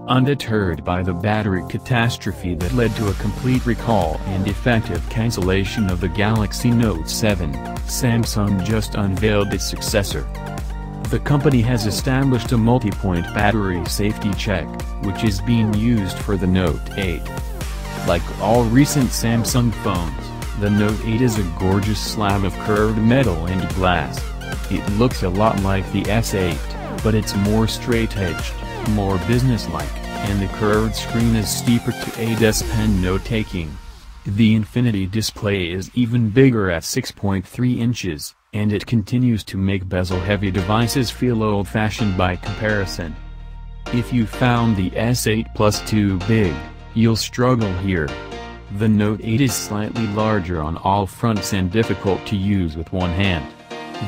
Undeterred by the battery catastrophe that led to a complete recall and effective cancellation of the Galaxy Note 7, Samsung just unveiled its successor. The company has established a multi-point battery safety check, which is being used for the Note 8. Like all recent Samsung phones, the Note 8 is a gorgeous slab of curved metal and glass. It looks a lot like the S8, but it's more straight-edged, more business-like, and the curved screen is steeper to aid S Pen note-taking. The Infinity display is even bigger at 6.3 inches, and it continues to make bezel-heavy devices feel old-fashioned by comparison. If you found the S8 Plus too big, you'll struggle here. The Note 8 is slightly larger on all fronts and difficult to use with one hand.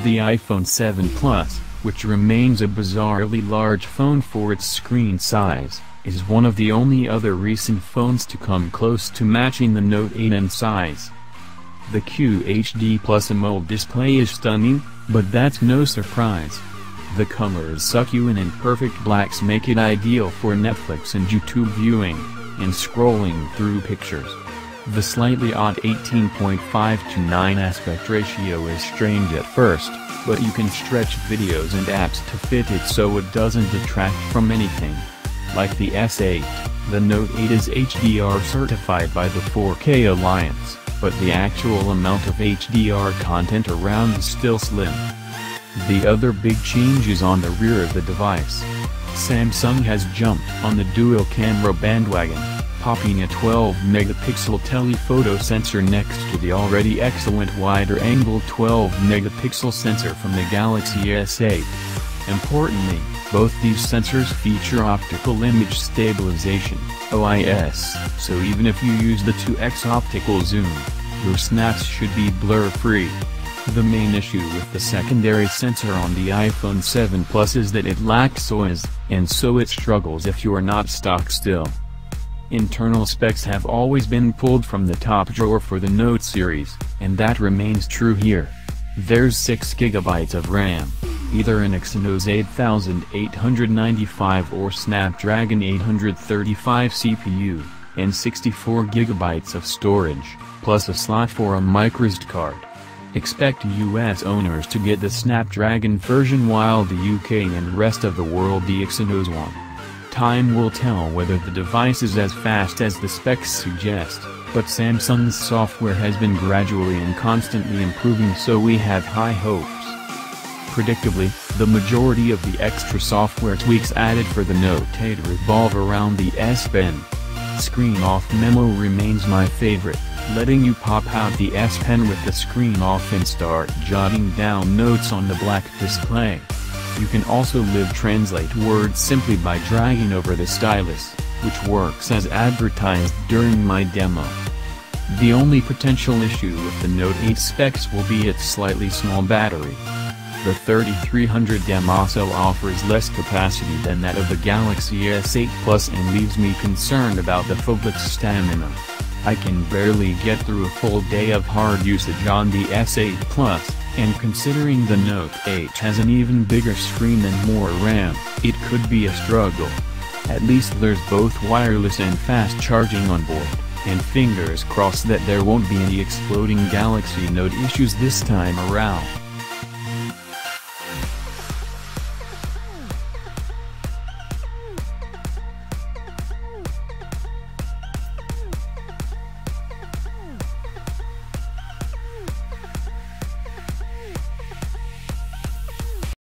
The iPhone 7 Plus, which remains a bizarrely large phone for its screen size, is one of the only other recent phones to come close to matching the Note 8 in size. The QHD Plus AMOLED display is stunning, but that's no surprise. The colors succulent and perfect blacks make it ideal for Netflix and YouTube viewing, and scrolling through pictures. The slightly odd 18.5:9 aspect ratio is strange at first, but you can stretch videos and apps to fit it so it doesn't detract from anything. Like the S8, the Note 8 is HDR certified by the 4K Alliance, but the actual amount of HDR content around is still slim. The other big change is on the rear of the device. Samsung has jumped on the dual-camera bandwagon, popping a 12-megapixel telephoto sensor next to the already excellent wider-angle 12-megapixel sensor from the Galaxy S8. Importantly, both these sensors feature optical image stabilization, OIS, so even if you use the 2x optical zoom, your snaps should be blur-free. The main issue with the secondary sensor on the iPhone 7 Plus is that it lacks OIS, and so it struggles if you're not stock still. Internal specs have always been pulled from the top drawer for the Note series, and that remains true here. There's 6GB of RAM, either an Exynos 8895 or Snapdragon 835 CPU, and 64GB of storage, plus a slot for a microSD card. Expect US owners to get the Snapdragon version while the UK and rest of the world the Exynos one. Time will tell whether the device is as fast as the specs suggest, but Samsung's software has been gradually and constantly improving, so we have high hopes. Predictably, the majority of the extra software tweaks added for the Note 8 revolve around the S Pen. Screen off memo remains my favorite, letting you pop out the S Pen with the screen off and start jotting down notes on the black display. You can also translate words simply by dragging over the stylus, which works as advertised during my demo. The only potential issue with the Note 8 specs will be its slightly small battery. The 3300 mAh cell offers less capacity than that of the Galaxy S8 Plus and leaves me concerned about the phone's stamina. I can barely get through a full day of hard usage on the S8 Plus, and considering the Note 8 has an even bigger screen and more RAM, it could be a struggle. At least there's both wireless and fast charging on board, and fingers crossed that there won't be any exploding Galaxy Note issues this time around.